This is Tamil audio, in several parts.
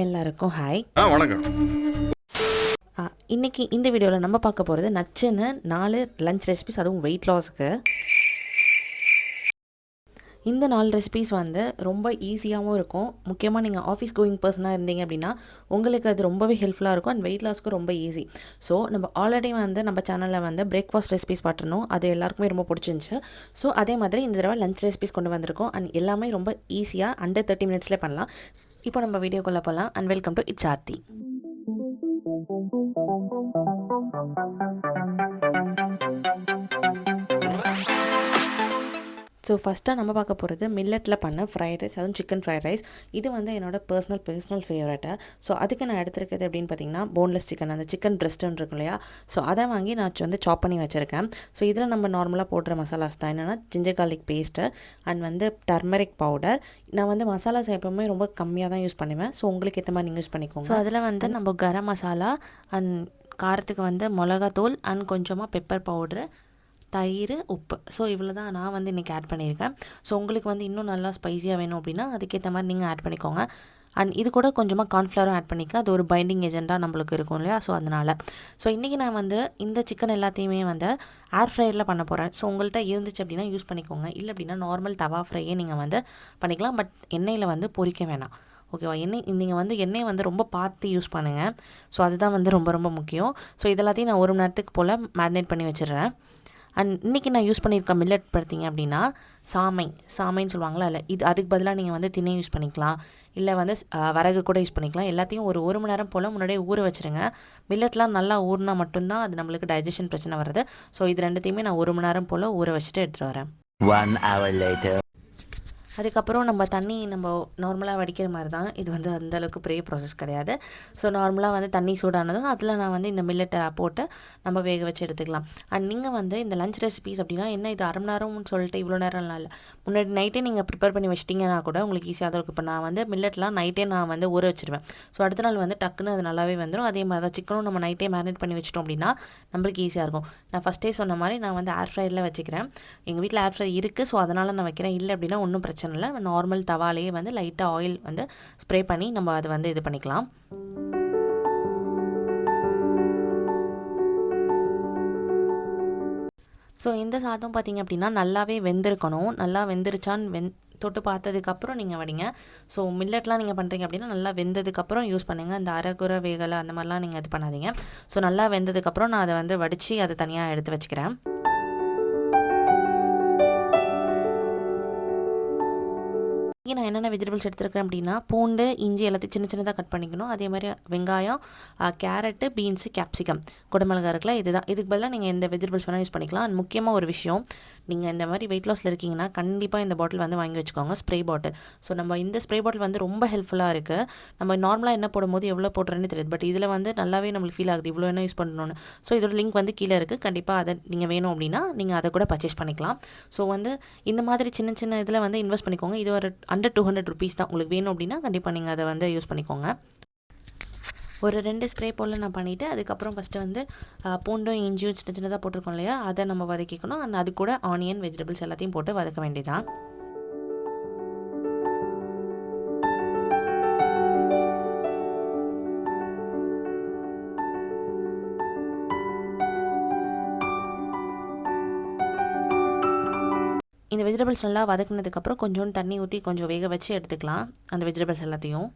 எல்லாருக்கும் ஹாய். வணக்கம். இன்றைக்கி இந்த வீடியோவில் நம்ம பார்க்க போகிறது நச்சுன்னு 4 லஞ்ச் ரெசிபிஸ், அதுவும் வெயிட் லாஸுக்கு. இந்த 4 ரெசிபிஸ் வந்து ரொம்ப ஈஸியாகவும் இருக்கும். முக்கியமாக நீங்கள் ஆஃபீஸ் கோயிங் பர்சனாக இருந்தீங்க அப்படின்னா உங்களுக்கு அது ரொம்பவே ஹெல்ப்ஃபுல்லாக இருக்கும். அண்ட் வெயிட் லாஸ்க்கு ரொம்ப ஈஸி. ஸோ நம்ம ஆல்ரெடி வந்து நம்ம சேனலில் வந்து பிரேக்ஃபாஸ்ட் ரெசிபிஸ் பார்த்துருந்தோம். அது எல்லாருக்குமே ரொம்ப பிடிச்சிருந்துச்சு. ஸோ அதே மாதிரி இந்த தடவை லஞ்ச் ரெசிபிஸ் கொண்டு வந்திருக்கோம். அண்ட் எல்லாமே ரொம்ப ஈஸியாக அண்டர் 30 மினிட்ஸ்லேயே பண்ணலாம். இப்போ நம்ம வீடியோக்குள்ளே போகலாம். And welcome to it's Rthy. So ஃபஸ்ட்டாக நம்ம பார்க்க போகிறது மில்லட்டில் பண்ண ஃப்ரைட் ரைஸ், அதுவும் சிக்கன் ஃப்ரைட் ரைஸ். இது வந்து என்னோடய பர்சனல் ஃபேவரட்டு. ஸோ அதுக்கு நான் எடுத்துருக்கிறது அப்படின்னு பார்த்தீங்கன்னா போன்லெஸ் சிக்கன், அந்த சிக்கன் பிரெஸ்ட்டுன்னு இருக்கும் இல்லையா. ஸோ அதை வாங்கி நான் வந்து சாப் பண்ணி வச்சுருக்கேன். ஸோ இதில் நம்ம நார்மலாக போடுற மசாலாஸ் தான் என்னென்னா ஜிஞ்சர் கார்லிக் பேஸ்ட்டு அண்ட் வந்து டர்மரிக் பவுடர். நான் வந்து மசாலாஸ் எப்போவுமே ரொம்ப கம்மியாக தான் யூஸ் பண்ணுவேன். ஸோ உங்களுக்கு ஏற்ற மாதிரி நீங்கள் யூஸ் பண்ணிக்கோங்க. ஸோ அதில் வந்து நம்ம கரம் மசாலா அண்ட் காரத்துக்கு வந்து மிளகாத்தூள் அண்ட் கொஞ்சமாக பெப்பர் பவுட்ரு, தயிர், உப்பு. ஸோ இவ்வளோ தான் நான் வந்து இன்றைக்கி ஆட் பண்ணியிருக்கேன். ஸோ உங்களுக்கு வந்து இன்னும் நல்லா ஸ்பைஸியாக வேணும் அப்படின்னா அதுக்கேற்ற மாதிரி நீங்கள் ஆட் பண்ணிக்கோங்க. அண்ட் இது கூட கொஞ்சமாக கார்ன்ஃப்ளவரும் ஆட் பண்ணிக்க, அது ஒரு பைண்டிங் ஏஜெண்ட்டாக நம்மளுக்கு இருக்கும் இல்லையா. ஸோ அதனால் இன்றைக்கி நான் வந்து இந்த சிக்கன் எல்லாத்தையுமே வந்து ஏர் ஃப்ரையரில் பண்ண போகிறேன். ஸோ உங்கள்கிட்ட இருந்துச்சு அப்படின்னா யூஸ் பண்ணிக்கோங்க. இல்லை அப்படின்னா நார்மல் தவா ஃப்ரையே நீங்கள் வந்து பண்ணிக்கலாம். பட் எண்ணெயில் வந்து பொரிக்க வேணாம். ஓகேவா. நீங்கள் வந்து எண்ணெய் வந்து ரொம்ப பார்த்து யூஸ் பண்ணுங்கள். ஸோ அதுதான் வந்து ரொம்ப ரொம்ப முக்கியம். ஸோ இதெல்லாத்தையும் நான் 1 மணி நேரத்துக்கு போல் மேரினேட் பண்ணி வச்சிடுறேன். அண்ட் இன்றைக்கி நான் யூஸ் பண்ணியிருக்க மில்லட் பார்த்தீங்க அப்படின்னா சாமைன்னு சொல்லுவாங்களா. இல்லை, இது அதுக்கு பதிலாக நீங்கள் வந்து திணை யூஸ் பண்ணிக்கலாம். இல்லை வந்து வரகு கூட யூஸ் பண்ணிக்கலாம். எல்லாத்தையும் ஒரு 1 மணி நேரம் போல் முன்னாடியே ஊற வச்சுருங்க. மில்லட்லாம் நல்லா ஊறினா மட்டும்தான் அது நம்மளுக்கு டைஜஷன் பிரச்சனை வருது. ஸோ இது ரெண்டுத்தையுமே நான் 1 மணி நேரம் போல் ஊற வச்சுட்டு எடுத்துகிட்டு வரேன். 1 hour later. அதுக்கப்புறம் நம்ம தண்ணி நம்ம நார்மலாக வடிக்கிற மாதிரி தான். இது வந்து அந்தளவுக்கு பெரிய ப்ராசஸ் கிடையாது. ஸோ நார்மலாக வந்து தண்ணி சூடானதும் அதில் நான் வந்து இந்த மில்லட்டை போட்டு நம்ம வேக வச்சு எடுத்துக்கலாம். அண்ட் நீங்கள் வந்து இந்த லஞ்ச் ரெசிபிஸ் அப்படின்னா என்ன இது 1/2 மணி நேரம்னு சொல்லிட்டு இவ்வளோ நேரம்லாம் இல்லை. முன்னாடி நைட்டே நீங்கள் ப்ரிப்பேர் பண்ணி வச்சிட்டிங்கன்னா கூட உங்களுக்கு ஈஸியாக தான் இருக்கும். இப்போ நான் வந்து மில்லட்லாம் நைட்டே நான் வந்து ஊற வச்சுருவேன். ஸோ அடுத்த நாள் வந்து டக்குன்னு அது நல்லாவே வந்துடும். அதே மாதிரி தான் சிக்கனும் நம்ம நைட்டே மேரினேட் பண்ணி வச்சிட்டோம் அப்படின்னா நம்மளுக்கு ஈஸியாக இருக்கும். நான் ஃபஸ்ட்டே சொன்ன மாதிரி நான் வந்து ஏர் ஃப்ரையரில் வச்சுக்கிறேன். எங்கள் வீட்டில் ஏர் ஃப்ரை இருக்குது. ஸோ அதனால் நான் வைக்கிறேன். இல்லை அப்படின்னா ஒன்றும் பிரச்சனை இல்லை. நார்மல் தவாலையே வந்து லைட்டாக ஆயில் வந்து ஸ்ப்ரே பண்ணி நம்ம அதை வந்து இது பண்ணிக்கலாம். ஸோ இந்த சாதம் பார்த்திங்க அப்படின்னா நல்லாவே வெந்திருக்கணும். நல்லா வெந்துருச்சான்னு தொட்டு பார்த்ததுக்கப்புறம் நீங்கள் வடிங்க. ஸோ மில்லட்லாம் நீங்கள் பண்ணுறீங்க அப்படின்னா நல்லா வெந்ததுக்கப்புறம் யூஸ் பண்ணுங்கள். இந்த அரைக்குறை வேகலை அந்த மாதிரிலாம் நீங்கள் இது பண்ணாதீங்க. ஸோ நல்லா வெந்ததுக்கப்புறம் நான் அதை வந்து வடித்து அதை தனியாக எடுத்து வச்சுக்கிறேன். நான் என்னென்ன வெஜிடபிள்ஸ் எடுத்துருக்கேன் அப்படின்னா பூண்டு, இஞ்சி எல்லாத்தையும் சின்ன சின்னதாக கட் பண்ணிக்கணும். அதே மாதிரி வெங்காயம், கேரட்டு, பீன்ஸு, கேப்சிகம், குடமிளகா இருக்குல்ல, இதுதான். இதுக்கு பதிலாக நீங்கள் எந்த வெஜிடபிள்ஸ் வேணால் யூஸ் பண்ணிக்கலாம். அண்ட் முக்கியமாக ஒரு விஷயம், நீங்கள் இந்த மாதிரி வெயிட் லாஸில் இருக்கீங்கன்னா கண்டிப்பாக இந்த பாட்டில் வந்து வாங்கி வச்சுக்கோங்க, ஸ்ப்ரே பாட்டில். ஸோ நம்ம இந்த ஸ்ப்ரே பாட்டில் வந்து ரொம்ப ஹெல்ப்ஃபுல்லாக இருக்குது. நம்ம நார்மலாக என்ன போடும்போது எவ்வளோ போட்டுறேன்னு தெரியாது. பட் இதில் வந்து நல்லாவே நம்மளுக்கு ஃபீல் ஆகுது இவ்வளோ என்ன யூஸ் பண்ணணும்னு. ஸோ இதோட லிங்க் வந்து கீழே இருக்குது. கண்டிப்பாக அதை நீங்கள் வேணும் அப்படின்னா நீங்கள் அதை கூட பர்ச்சேஸ் பண்ணிக்கலாம். ஸோ வந்து இந்த மாதிரி சின்ன சின்ன இதில் வந்து இன்வெஸ்ட் பண்ணிக்கோங்க. இது ஒரு அண்டர் 200 rupees தான். உங்களுக்கு வேணும் அப்படின்னா கண்டிப்பாக நீங்கள் அதை வந்து யூஸ் பண்ணிக்கோங்க. ஒரு 2 ஸ்ப்ரே போல் நான் பண்ணிவிட்டு அதுக்கப்புறம் ஃபஸ்ட்டு வந்து பூண்டும் இஞ்சியும் சின்ன சின்னதாக போட்டிருக்கோம் இல்லையா, அதை நம்ம வதக்கிக்கணும். அண்ட் அது கூட ஆனியன், வெஜிடபிள்ஸ் எல்லாத்தையும் போட்டு வதக்க வேண்டியதான். இந்த வெஜிடபிள்ஸ் நல்லா வதக்கினதுக்கப்புறம் கொஞ்சோண்டு தண்ணி ஊற்றி கொஞ்சம் வேக வச்சு எடுத்துக்கலாம் அந்த வெஜிடபிள்ஸ் எல்லாத்தையும்.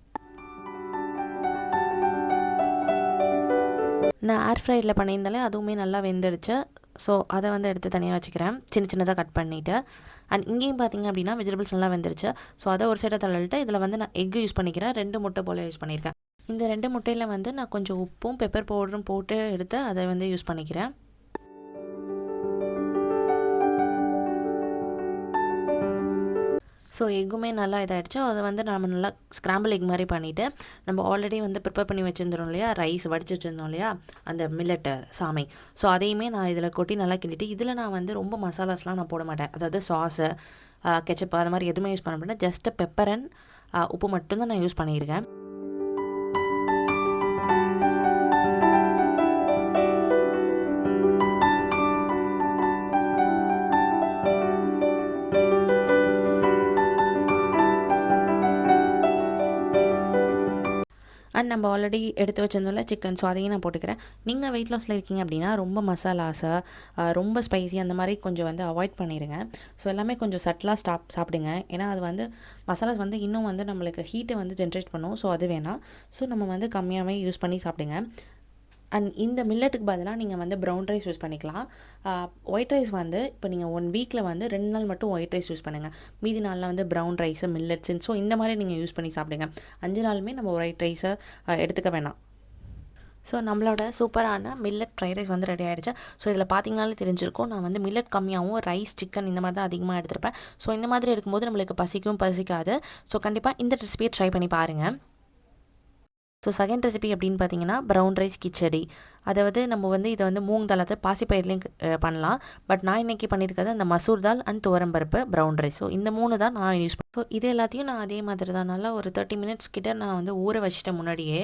நான் ஏர் ஃப்ரையரில் பண்ணியிருந்தாலே அதுவுமே நல்லா வெந்துடுச்சு. ஸோ அதை வந்து எடுத்து தனியாக வச்சுக்கிறேன், சின்ன சின்னதாக கட் பண்ணிவிட்டு. அண்ட் இங்கேயும் பார்த்திங்க அப்படின்னா வெஜிடபிள்ஸ் நல்லா வெந்துருச்சு. ஸோ அதை ஒரு சைடாக தள்ளிட்டு இதில் வந்து நான் எக்கு யூஸ் பண்ணிக்கிறேன். 2 முட்டை போல் யூஸ் பண்ணியிருக்கேன். இந்த 2 முட்டையில் வந்து நான் கொஞ்சம் உப்பும் பெப்பர் பவுடரும் போட்டு எடுத்து அதை வந்து யூஸ் பண்ணிக்கிறேன். ஸோ எக்குமே நல்லா இதாகிடுச்சு. அதை வந்து நம்ம நல்லா ஸ்க்ராம்பிள் எக் மாதிரி பண்ணிவிட்டு நம்ம ஆல்ரெடி வந்து ப்ரிப்பேர் பண்ணி வச்சுருந்தோம் இல்லையா, ரைஸ் வடித்து வச்சுருந்தோம் இல்லையா, அந்த மில்லட்டு சாமை. ஸோ அதையுமே நான் இதில் கொட்டி நல்லா கிண்டிட்டு, இதில் நான் வந்து ரொம்ப மசாலாஸ்லாம் நான் போட மாட்டேன். அதாவது சாஸு, கெச்சப்பு அது மாதிரி எதுவுமே யூஸ் பண்ண மாட்டேன். ஜஸ்ட்டு பெப்பர் அண்ட் உப்பு மட்டும்தான் நான் யூஸ் பண்ணியிருக்கேன். அண்ட் நம்ம ஆல்ரெடி எடுத்து வச்சிருந்தோம்ல சிக்கன், ஸோ அதையும் நான் போட்டுக்கிறேன். நீங்கள் வெயிட் லாஸில் இருக்கீங்க அப்படின்னா ரொம்ப மசாலாஸை ரொம்ப ஸ்பைசி அந்த மாதிரி கொஞ்சம் வந்து அவாய்ட் பண்ணிடுங்க. ஸோ எல்லாமே கொஞ்சம் சட்டிலாக சாப்பிடுங்க. ஏன்னா அது வந்து மசாலாஸ் வந்து இன்னும் வந்து நம்மளுக்கு ஹீட்டை வந்து ஜென்ரேட் பண்ணும். ஸோ அது வேணாம். ஸோ நம்ம வந்து கம்மியாகவே யூஸ் பண்ணி சாப்பிடுங்க. அண்ட் இந்த மில்லட்டுக்கு பதிலாக நீங்கள் வந்து ப்ரௌன் ரைஸ் யூஸ் பண்ணிக்கலாம். ஒயிட் ரைஸ் வந்து இப்போ நீங்கள் 1 வீக்கில் வந்து 2 நாள் மட்டும் ஒயிட் ரைஸ் யூஸ் பண்ணுங்கள். மீதி நாளில் வந்து ப்ரௌன் ரைஸு, மில்லட்ஸு, ஸோ இந்த மாதிரி நீங்கள் யூஸ் பண்ணி சாப்பிடுங்க. 5 நாளுமே நம்ம ஒயிட் ரைஸை எடுத்துக்க வேணாம். ஸோ நம்மளோட சூப்பரான மில்லட் ஃப்ரைட் ரைஸ் வந்து ரெடி ஆகிடுச்சு. ஸோ இதில் பார்த்தீங்கனாலே தெரிஞ்சிருக்கும், நான் வந்து மில்லட் கம்மியாகவும் ரைஸ், சிக்கன் இந்த மாதிரி தான் அதிகமாக எடுத்திருப்பேன். ஸோ இந்த மாதிரி எடுக்கும்போது நம்மளுக்கு பசிக்காது. ஸோ கண்டிப்பாக இந்த ரெசிபியை ட்ரை பண்ணி பாருங்கள். ஸோ செகண்ட் ரெசிபி எப்படின்னு பார்த்தீங்கன்னா ப்ரௌன் ரைஸ் கிச்சடி. அதாவது நம்ம வந்து இதை வந்து மூங் தாளத்தை பாசிப்பயிர்லேயும் பண்ணலாம். பட் நான் இன்றைக்கி பண்ணியிருக்கிறது அந்த மசூர் தால் அண்ட் துவரம்பருப்பு ப்ரௌன் ரைஸ். ஸோ இந்த 3 தான் நான் யூஸ் பண்ணேன். ஸோ இது எல்லாத்தையும் நான் அதே மாதிரி தான் நல்லா ஒரு 30 மினிட்ஸ் கிட்ட நான் வந்து ஊற வச்சிட்டேன் முன்னாடியே.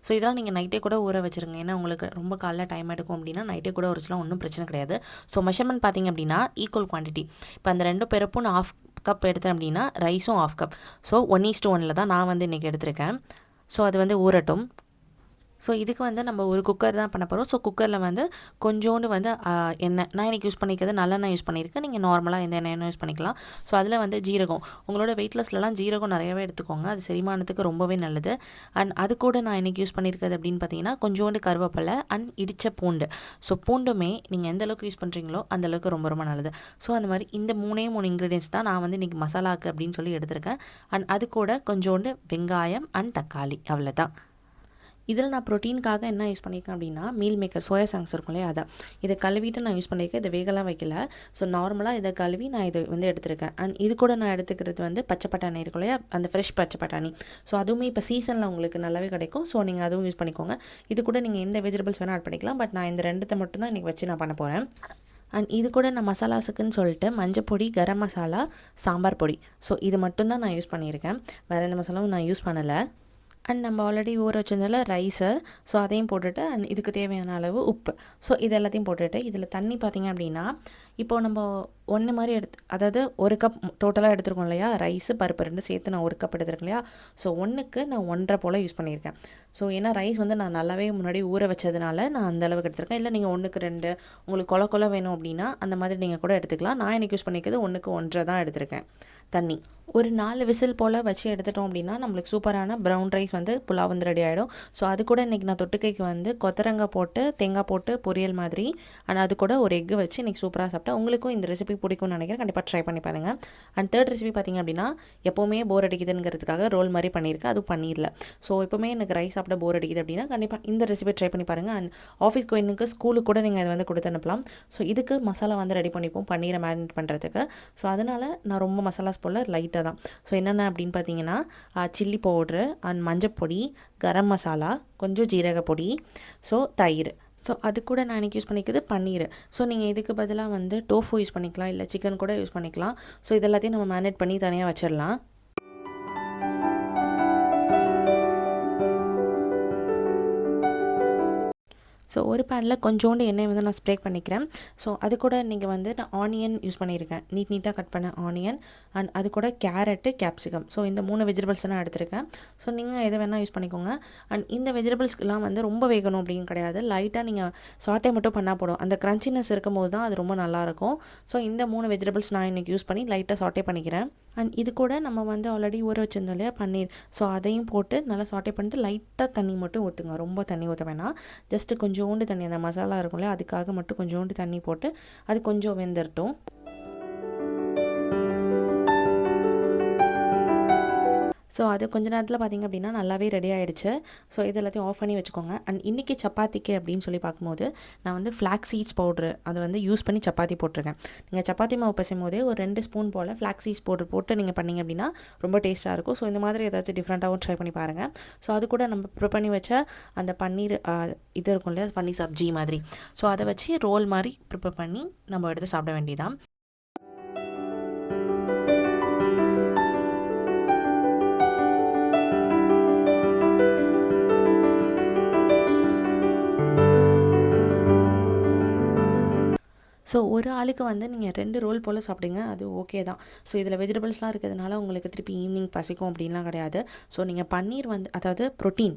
ஸோ இதெல்லாம் நீங்கள் நைட்டே கூட ஊற வச்சுருங்க. ஏன்னா உங்களுக்கு ரொம்ப காலைல டைம் எடுக்கும் அப்படின்னா நைட்டே கூட உரிச்சலாம், ஒன்றும் பிரச்சனை கிடையாது. ஸோ மெஷர்மெண்ட் பார்த்தீங்க அப்படின்னா ஈக்குவல் குவான்டிட்டி. இப்போ அந்த 2 பேருப்பும் நான் 1/2 கப் எடுத்தேன் அப்படின்னா ரைஸும் 1/2 கப். ஸோ 1:1 தான் நான் வந்து இன்றைக்கி எடுத்திருக்கேன். ஸோ அது வந்து ஊறட்டும். ஸோ இதுக்கு வந்து நம்ம ஒரு குக்கர் தான் பண்ண போகிறோம். ஸோ குக்கரில் வந்து கொஞ்சோண்டு வந்து எண்ணெய், நான் இன்றைக்கி யூஸ் பண்ணிக்கிறது நல்லெண்ணெய் யூஸ் பண்ணியிருக்கேன். நீங்கள் நார்மலாக எந்த எண்ணெயும் யூஸ் பண்ணிக்கலாம். ஸோ அதில் வந்து ஜீரகம், உங்களோட வெயிட் லாஸ்லலாம் ஜீரகம் நிறையவே எடுத்துக்கோங்க. அது செரிமானத்துக்கு ரொம்பவே நல்லது. அண்ட் அது கூட நான் இன்றைக்கி யூஸ் பண்ணியிருக்கிறது அப்படின்னு பார்த்தீங்கன்னா கொஞ்சோண்டு கருவேப்பிலை அண்ட் இடித்த பூண்டு. ஸோ பூண்டுமே நீங்கள் எந்த அளவுக்கு யூஸ் பண்ணுறீங்களோ அந்தளவுக்கு ரொம்ப ரொம்ப நல்லது. ஸோ அந்த மாதிரி இந்த 3 இன்க்ரீடியன்ஸ் தான் நான் வந்து இன்றைக்கி மசாலாக்கு அப்படின்னு சொல்லி எடுத்திருக்கேன். அண்ட் அது கூட கொஞ்சோண்டு வெங்காயம் அண்ட் தக்காளி, அவ்வளோதான். இதில் நான் ப்ரோட்டீனுக்காக என்ன யூஸ் பண்ணியிருக்கேன் அப்படின்னா மீல் மேக்கர் சோயா சாங்ஸ் இருக்கும் இல்லையா, அதை இதை கழுவிட்டு நான் யூஸ் பண்ணியிருக்கேன். இதை வேகலாம் வைக்கல. ஸோ நார்மலாக இதை கழுவி நான் இதை வந்து எடுத்திருக்கேன். அண்ட் இது கூட நான் எடுத்துக்கிறது வந்து பச்சை பட்டாணி இருக்கும் இல்லையா, அந்த ஃப்ரெஷ் பச்சை பட்டாணி. ஸோ அதுவுமே இப்போ சீசனில் உங்களுக்கு நல்லாவே கிடைக்கும். ஸோ நீங்கள் அதுவும் யூஸ் பண்ணிக்கோங்க. இது கூட நீங்கள் எந்த வெஜிடபிள்ஸ் வேணால் ஆட் பண்ணிக்கலாம். பட் நான் இந்த 2 மட்டும் தான் இன்றைக்கி வச்சு நான் பண்ண போகிறேன். அண்ட் இது கூட நான் மசாலாஸுக்குன்னு சொல்லிட்டு மஞ்சள் பொடி, கரம் மசாலா, சாம்பார் பொடி, ஸோ இது மட்டும்தான் நான் யூஸ் பண்ணியிருக்கேன். வேறு எந்த மசாலாவும் நான் யூஸ் பண்ணலை. அண்ட் நம்ம ஆல்ரெடி ஊற வச்சிருந்தால ரைஸு, ஸோ அதையும் போட்டுட்டு அண்ட் இதுக்கு தேவையான அளவு உப்பு, ஸோ இது எல்லாத்தையும் போட்டுட்டு இதில் தண்ணி பார்த்திங்க அப்படின்னா இப்போது நம்ம ஒன்று மாதிரி அதாவது 1 கப் டோட்டலாக எடுத்துருக்கோம் இல்லையா, ரைஸு பருப்பு 2 சேர்த்து நான் 1 கப் எடுத்துருக்கேன் இல்லையா. ஸோ 1க்கு நான் 1.5 போல் யூஸ் பண்ணியிருக்கேன். ஸோ ஏன்னா ரைஸ் வந்து நான் நல்லாவே முன்னாடி ஊற வச்சதுனால நான் அந்த அளவுக்கு எடுத்திருக்கேன். இல்லை நீங்கள் 1க்கு 2 உங்களுக்கு கொல வேணும் அப்படின்னா அந்த மாதிரி நீங்கள் கூட எடுத்துக்கலாம். நான் எனக்கு யூஸ் பண்ணிக்கிறது 1க்கு 1.5 தான் எடுத்திருக்கேன் தண்ணி. ஒரு 4 விசில் போல் வச்சு எடுத்துட்டோம் அப்படின்னா நம்மளுக்கு சூப்பரான ப்ரௌன் ரைஸ் வந்து புலாவ் வந்து ரெடி ஆகிடும். ஸோ அது கூட இன்றைக்கி நான் தொட்டுக்கைக்கு வந்து கொத்தரங்காய் போட்டு தேங்காய் போட்டு பொரியல் மாதிரி, ஆனால் அது கூட ஒரு எக்கு வச்சு இன்றைக்கி சூப்பராக சாப்பிட்டேன். உங்களுக்கும் இந்த ரெசிபி பிடிக்கும்னு நினைக்கிறேன். கண்டிப்பாக ட்ரை பண்ணி பாருங்கள். அண்ட் தேர்ட் ரெசிபி பார்த்திங்க அப்படின்னா எப்போவுமே போர் அடிக்குதுங்கிறதுக்காக ரோல் மாதிரி பண்ணியிருக்கேன். அதுவும் பன்னீரில். ஸோ எப்போவுமே எனக்கு ரைஸ் சாப்பிட போர் அடிக்குது அப்படின்னா கண்டிப்பாக இந்த ரெசிபி ட்ரை பண்ணி பாருங்கள். அண்ட் ஆஃபீஸ் கோயினுக்கு ஸ்கூலுக்கு கூட நீங்கள் அதை வந்து கொடுத்து அனுப்பலாம். ஸோ இதுக்கு மசாலா வந்து ரெடி பண்ணிப்போம் பன்னீரை மேரினேட் பண்ணுறதுக்கு. ஸோ அதனால் நான் ரொம்ப மசாலாஸ் போல் லைட்டாக தான். ஸோ என்னென்ன அப்படின்னு பார்த்தீங்கன்னா சில்லி பவுட்ரு அண்ட் மஞ்சப்பொடி, கரம் மசாலா, கொஞ்சம் ஜீரக பொடி, ஸோ தயிர். ஸோ அது கூட நான் இன்றைக்கி யூஸ் பண்ணிக்கிறது பன்னீர். ஸோ நீங்கள் இதுக்கு பதிலாக வந்து டோஃபு யூஸ் பண்ணிக்கலாம், இல்லை சிக்கன் கூட யூஸ் பண்ணிக்கலாம். ஸோ இது எல்லாத்தையும் நம்ம மேரினேட் பண்ணி தனியாக வச்சிடலாம். ஸோ ஒரு பேனில் கொஞ்சோண்டு எண்ணெய் வந்து நான் ஸ்ப்ரே பண்ணிக்கிறேன். ஸோ அது கூட நீங்கள் வந்து நான் ஆனியன் யூஸ் பண்ணியிருக்கேன், நீட்டாக கட் பண்ண ஆனியன். அண்ட் அது கூட கேரட்டு, கேப்சிகம், ஸோ இந்த 3 வெஜிடபிள்ஸ் நான் எடுத்திருக்கேன். ஸோ நீங்கள் எதை வேணால் யூஸ் பண்ணிக்கோங்க. அண்ட் இந்த வெஜிடபிள்ஸ்க்கெலாம் வந்து ரொம்ப வேகணும் அப்படின்னு கிடையாது, லைட்டாக நீங்கள் சாட்டே மட்டும் பண்ணால் போடும். அந்த க்ரன்ச்சினஸ் இருக்கும்போது தான் அது ரொம்ப நல்லாயிருக்கும். ஸோ இந்த 3 வெஜிடபிள்ஸ் நான் இன்றைக்கி யூஸ் பண்ணி லைட்டாக சாட்டே பண்ணிக்கிறேன். அண்ட் இது கூட நம்ம வந்து ஆல்ரெடி ஊற வச்சிருந்தோம் இல்லையா பன்னீர், ஸோ அதையும் போட்டு நல்லா சாட்டே பண்ணிட்டு லைட்டாக தண்ணி மட்டும் ஊற்றுங்க, ரொம்ப தண்ணி ஊற்ற வேணாம். ஜஸ்ட்டு கொஞ்சோண்டு தண்ணி, அந்த மசாலா இருக்கும் இல்லையா அதுக்காக மட்டும் கொஞ்சோண்டு தண்ணி போட்டு அது கொஞ்சம் வெந்துடட்டும். ஸோ அது கொஞ்ச நேரத்தில் பார்த்திங்க அப்படின்னா நல்லாவே ரெடி ஆகிடுச்சு. ஸோ இது எல்லாத்தையும் ஆஃப் பண்ணி வச்சுக்கோங்க. அண்ட் இன்றைக்கி சப்பாத்திக்கு அப்படின்னு சொல்லி பார்க்கும்போது நான் வந்து ஃப்ளாக்ஸ் சீட்ஸ் பவுட்ரு அதை வந்து யூஸ் பண்ணி சப்பாத்தி போட்டிருக்கேன். நீங்கள் சப்பாத்தி மாவு பசையும் போதே ஒரு 2 ஸ்பூன் போல் ஃப்ளாக்ஸ் சீட்ஸ் பவுடர் போட்டு நீங்கள் பண்ணிங்க அப்படின்னா ரொம்ப டேஸ்ட்டாக இருக்கும். ஸோ இந்த மாதிரி ஏதாச்சும் டிஃப்ரெண்ட்டாகவும் ட்ரை பண்ணி பாருங்கள். ஸோ அது கூட நம்ம ப்ரிப்பேர் பண்ணி வச்ச அந்த பன்னீர் இது இருக்கும் இல்லையா, பன்னீர் சப்ஜி மாதிரி, ஸோ அதை வச்சு ரோல் மாதிரி ப்ரிப்பேர் பண்ணி நம்ம எடுத்து சாப்பிட வேண்டியதான். ஸோ ஒரு ஆளுக்கு வந்து நீங்கள் 2 ரோல் போல் சாப்பிடுங்க, அது ஓகே தான். ஸோ இதில் வெஜிடபிள்ஸ்லாம் இருக்கிறதுனால உங்களுக்கு திருப்பி ஈவினிங் பசிக்கும் அப்படின்லாம் கிடையாது. ஸோ நீங்கள் பன்னீர் வந்து அதாவது ப்ரோட்டீன்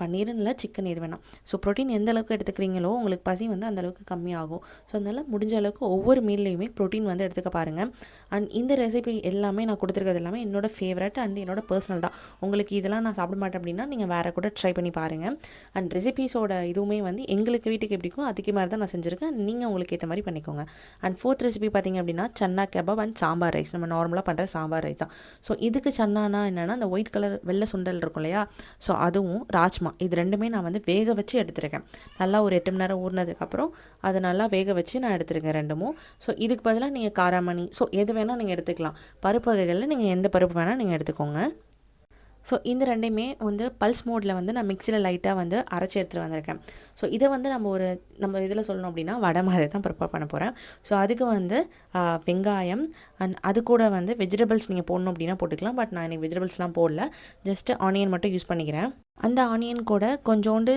பன்னீர்னு இல்லை, சிக்கன் எது வேணாம். ஸோ ப்ரோட்டீன் எந்த அளவுக்கு எடுத்துக்கிறீங்களோ உங்களுக்கு பசி வந்து அந்தளவுக்கு கம்மியாகும். ஸோ அதனால் முடிஞ்ச அளவுக்கு ஒவ்வொரு மீல்லையுமே ப்ரோட்டீன் வந்து எடுத்துக்க பாருங்கள். அண்ட் இந்த ரெசிபி எல்லாமே நான் கொடுத்துருக்கிறது எல்லாமே என்னோடய ஃபேவரட் அண்ட் என்னோட பர்சனல் தான். உங்களுக்கு இதெல்லாம் நான் சாப்பிட மாட்டேன் அப்படின்னா நீங்கள் வேறு கூட ட்ரை பண்ணி பாருங்கள். அண்ட் ரெசிபீஸோட இதுவுமே வந்து எங்களுக்கு வீட்டுக்கு எப்படிக்கும் அதுக்கு மாதிரி தான் நான் செஞ்சுருக்கேன். நீங்கள் உங்களுக்கு ஏற்ற மாதிரி பண்ணிக்கோங்க. அண்ட் ஃபோர்த் ரெசிபி பார்த்திங்க அப்படின்னா chana kebab and sambar rice. நம்ம நார்மலாக பண்ணுற சாம்பார் ரைஸ் தான். ஸோ இதுக்கு சன்னானா என்னென்னா அந்த ஒயிட் கலர் வெள்ளை சுண்டல் இருக்கும் இல்லையா, ஸோ அதுவும் ராஜ்மா இது ரெண்டுமே நான் வந்து வேக வச்சு எடுத்துருக்கேன். நல்லா ஒரு 8 மணி நேரம் ஊறினதுக்கப்புறம் அதை நல்லா வேக வச்சு நான் எடுத்துருக்கேன் ரெண்டுமும். ஸோ இதுக்கு பதிலாக நீங்கள் காராமணி ஸோ எது வேணால் நீங்கள் எடுத்துக்கலாம். பருப்பு வகைகளில் நீங்கள் எந்த பருப்பு வேணால் நீங்கள் எடுத்துக்கோங்க. ஸோ இந்த ரெண்டையுமே வந்து பல்ஸ் மோடில் வந்து நான் மிக்சியில் லைட்டாக வந்து அரைச்சி எடுத்துகிட்டு வந்திருக்கேன். ஸோ இதை வந்து நம்ம இதில் சொல்லணும் அப்படின்னா வடை மாதிரி தான் ப்ரிப்பேர் பண்ண போகிறேன். ஸோ அதுக்கு வந்து வெங்காயம் அண்ட் அது கூட வந்து வெஜிடபிள்ஸ் நீங்கள் போடணும் அப்படின்னா போட்டுக்கலாம். பட் நான் எனக்கு வெஜிடபிள்ஸ்லாம் போடல, ஜஸ்ட் ஆனியன் மட்டும் யூஸ் பண்ணிக்கிறேன். அந்த ஆனியன் கூட கொஞ்சோண்டு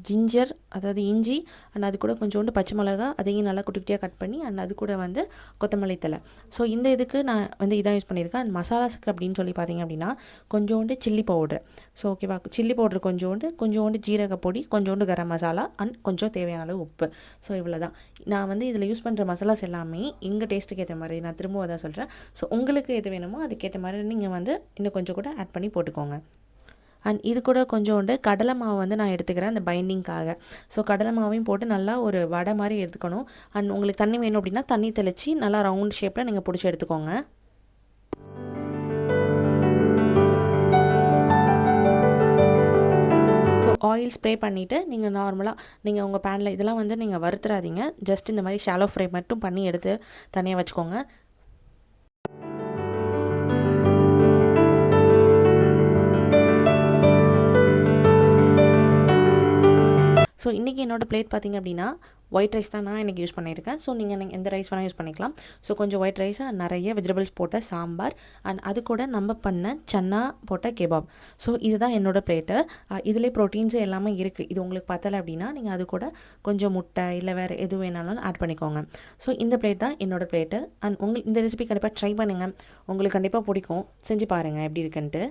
ஜிஞ்சர் அதாவது இஞ்சி அண்ட் அது கூட கொஞ்சோண்டு பச்சை மிளகா அதையும் நல்லா குட்டி குட்டியாக கட் பண்ணி அண்ட் அது கூட வந்து கொத்தமல்லி தழை. ஸோ இந்த இதுக்கு நான் வந்து இதான் யூஸ் பண்ணியிருக்கேன். அண்ட் மசாலாஸுக்கு அப்படின்னு சொல்லி பார்த்தீங்க அப்படின்னா கொஞ்சோண்டு சில்லி பவுடர். ஸோ ஓகேவா, சில்லி பவுடர் கொஞ்சோண்டு ஜீரக பொடி, கொஞ்சோண்டு கரம் மசாலா அண்ட் கொஞ்சம் தேவையான அளவு உப்பு. ஸோ இவ்வளோ தான். நான் வந்து இதில் யூஸ் பண்ணுற மசாலாஸ் எல்லாமே எங்கள் டேஸ்ட்டுக்கு ஏற்ற மாதிரி நான் திரும்பவும் அதான் சொல்கிறேன். ஸோ உங்களுக்கு எது வேணுமோ அதுக்கேற்ற மாதிரி நீங்கள் வந்து இன்னும் கொஞ்சம் கூட ஆட் பண்ணி போட்டுக்கோங்க. அண்ட் இது கூட கொஞ்சோண்டு கடலை மாவு வந்து நான் எடுத்துக்கிறேன் அந்த பைண்டிங்காக. ஸோ கடலை மாவையும் போட்டு நல்லா ஒரு வடை மாதிரி எடுத்துக்கணும். அண்ட் உங்களுக்கு தண்ணி வேணும் அப்படின்னா தண்ணி தெளித்து நல்லா ரவுண்ட் ஷேப்பில் நீங்கள் பிடிச்சி எடுத்துக்கோங்க. ஸோ ஆயில் ஸ்ப்ரே பண்ணிவிட்டு நீங்கள் நார்மலாக நீங்கள் உங்கள் பேனில் இதெல்லாம் வந்து நீங்கள் வறுத்துறாதீங்க. ஜஸ்ட் இந்த மாதிரி ஷாலோ ஃப்ரை மட்டும் பண்ணி எடுத்து தனியாக வச்சுக்கோங்க. ஸோ இன்றைக்கி என்னோடய பிளேட் பார்த்திங்க அப்படின்னா ஒயிட் ரைஸ் தான் நான் இன்றைக்கி யூஸ் பண்ணியிருக்கேன். ஸோ நீங்கள் எந்த ரைஸ் வேணால் யூஸ் பண்ணிக்கலாம். ஸோ கொஞ்சம் ஒயிட் ரைஸ் நிறைய வெஜிடபிள்ஸ் போட்ட சாம்பார் அண்ட் அது கூட நம்ம பண்ண சன்னா போட்ட கெபாப். ஸோ இதுதான் என்னோடய பிளேட்டு. இதிலே ப்ரோட்டீன்ஸு எல்லாமே இருக்குது. இது உங்களுக்கு பத்தலை அப்படின்னா நீங்கள் அது கூட கொஞ்சம் முட்டை இல்லை வேறு எது வேணாலும் ஆட் பண்ணிக்கோங்க. ஸோ இந்த பிளேட் தான் என்னோடய பிளேட்டு. அண்ட் இந்த ரெசிபி கண்டிப்பாக ட்ரை பண்ணுங்கள், உங்களுக்கு கண்டிப்பாக பிடிக்கும். செஞ்சு பாருங்கள் எப்படி இருக்குன்ட்டு.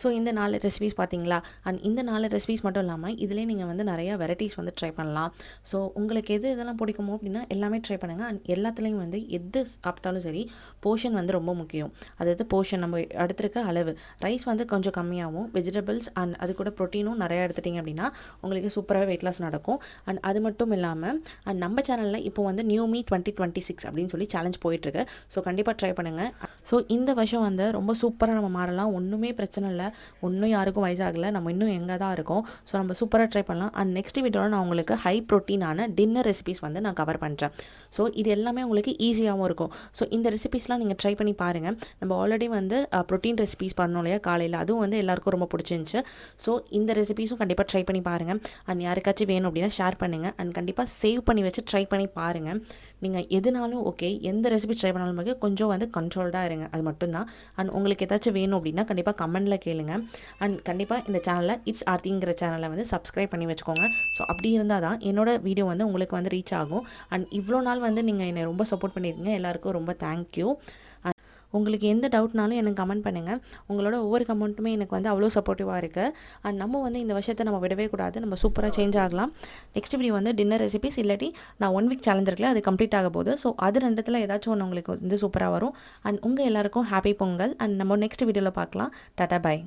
ஸோ இந்த 4 ரெசிபீஸ் பார்த்தீங்களா, அண்ட் இந்த 4 ரெசிபீஸ் மட்டும் இல்லாமல் இதிலே நீங்கள் வந்து நிறையா வெரைட்டிஸ் வந்து ட்ரை பண்ணலாம். ஸோ உங்களுக்கு இதெல்லாம் பிடிக்குமோ அப்படின்னா எல்லாமே ட்ரை பண்ணுங்கள். அண்ட் எல்லாத்துலேயும் வந்து எது சாப்பிட்டாலும் சரி போர்ஷன் வந்து ரொம்ப முக்கியம். அதாவது போர்ஷன் நம்ம எடுத்துருக்க அளவு ரைஸ் வந்து கொஞ்சம் கம்மியாகவும் வெஜிடபிள்ஸ் அண்ட் அது கூட ப்ரோட்டீனும் நிறையா எடுத்துட்டிங்க அப்படின்னா உங்களுக்கு சூப்பராக வெயிட் லாஸ் நடக்கும். அண்ட் அது மட்டும் இல்லாமல் அண்ட் நம்ம சேனலில் இப்போ வந்து நியூ மீ 2026 அப்படின்னு சொல்லி சேலஞ்ச் போயிட்டுருக்கு. ஸோ கண்டிப்பாக ட்ரை பண்ணுங்கள். ஸோ இந்த வருஷம் வந்து ரொம்ப சூப்பராக நம்ம மாறலாம். ஒன்றுமே பிரச்சனை இல்லை, ஒன்றும் யாருக்கும் வயசாகலை, நம்ம இன்னும் எங்கே தான் இருக்கோம். ஸோ நம்ம சூப்பராக ட்ரை பண்ணலாம். அண்ட் நெக்ஸ்ட் வீடியோவில் நான் உங்களுக்கு ஹை ப்ரோட்டீனான டின்னர் ரெசிபீஸ் வந்து நான் கவர் பண்ணுறேன். ஸோ இது எல்லாமே உங்களுக்கு ஈஸியாகவும் இருக்கும். ஸோ இந்த ரெசிபீஸ்லாம் நீங்கள் ட்ரை பண்ணி பாருங்கள். நம்ம ஆல்ரெடி வந்து ப்ரோட்டீன் ரெசிபீஸ் பண்ணோம் இல்லையா காலையில், அதுவும் வந்து எல்லாருக்கும் ரொம்ப பிடிச்சிருந்துச்சு. ஸோ இந்த ரெசிபீஸும் கண்டிப்பாக ட்ரை பண்ணி பாருங்கள். அண்ட் யாருக்காச்சும் வேணும் அப்படின்னா ஷேர் பண்ணுங்கள். அண்ட் கண்டிப்பாக சேவ் பண்ணி வச்சு ட்ரை பண்ணி பாருங்கள். நீங்கள் எதுனாலும் ஓகே, எந்த ரெசிபி ட்ரை பண்ணாலும் ஓகே, கொஞ்சம் வந்து கண்ட்ரோல்டாக இருங்க, அது மட்டும்தான். அண்ட் உங்களுக்கு ஏதாச்சும் வேணும் அப்படின்னா கண்டிப்பாக கமெண்டில் கேளுங்க. அண்ட் கண்டிப்பாக இந்த சேனலில் இட்ஸ் ஆர்த்திங்கிற சேனலை வந்து சப்ஸ்கிரைப் பண்ணி வச்சுக்கோங்க. ஸோ அப்படி இருந்தால் தான் என்னோட வீடியோ வந்து உங்களுக்கு வந்து ரீச் ஆகும். அண்ட் இவ்வளோ நாள் வந்து நீங்கள் என்னை ரொம்ப சப்போர்ட் பண்ணியிருக்கீங்க, எல்லாருக்கும் ரொம்ப தேங்க்யூ. உங்களுக்கு எந்த டவுட்னாலும் எனக்கு கமெண்ட் பண்ணுங்கள். உங்களோட ஒவ்வொரு கமெண்ட்டுமே எனக்கு வந்து அவ்வளோ சப்போர்ட்டிவாக இருக்குது. அண்ட் நம்ம வந்து இந்த வருஷத்தை நம்ம விடவே கூடாது, நம்ம சூப்பராக சேஞ்ச் ஆகலாம். நெக்ஸ்ட் வீடியோ வந்து டின்னர் ரெசிபிஸ், இல்லாட்டி நான் 1 வீக் சேலஞ்ச் இருக்குல்ல அது கம்ப்ளீட் ஆக போகுது. ஸோ அது ரெண்டுத்தில் ஏதாச்சும் ஒன்று உங்களுக்கு வந்து சூப்பராக வரும். அண்ட் உங்கள் எல்லாருக்கும் ஹாப்பி பொங்கல். அண்ட் நம்ம நெக்ஸ்ட் வீடியோவில் பார்க்கலாம். Tata bye.